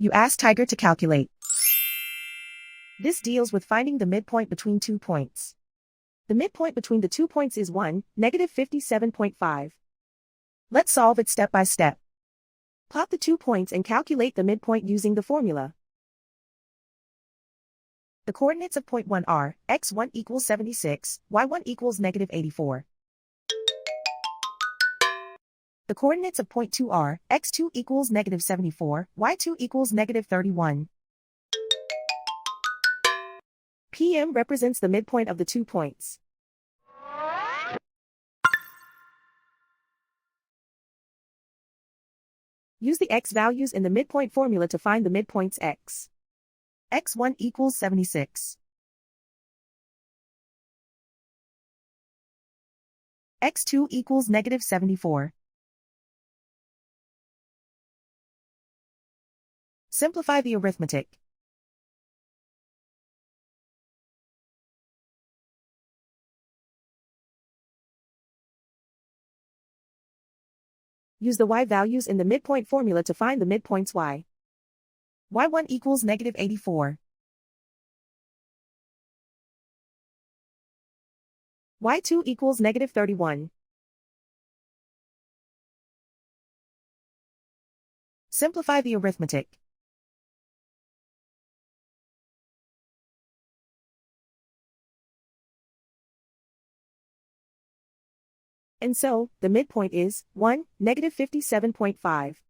You ask Tiger to calculate. This deals with finding the midpoint between 2 points. The midpoint between the 2 points is 1, -57.5. Let's solve it step by step. Plot the 2 points and calculate the midpoint using the formula. The coordinates of point 1 are, x1 equals 76, y1 equals -84. The coordinates of point 2 are, x2 equals -74, y2 equals -31. PM represents the midpoint of the 2 points. Use the x values in the midpoint formula to find the midpoints x. x1 equals 76. x2 equals -74. Simplify the arithmetic. Use the y values in the midpoint formula to find the midpoints y. y1 equals -84. y2 equals -31. Simplify the arithmetic. And so, the midpoint is 1, -57.5.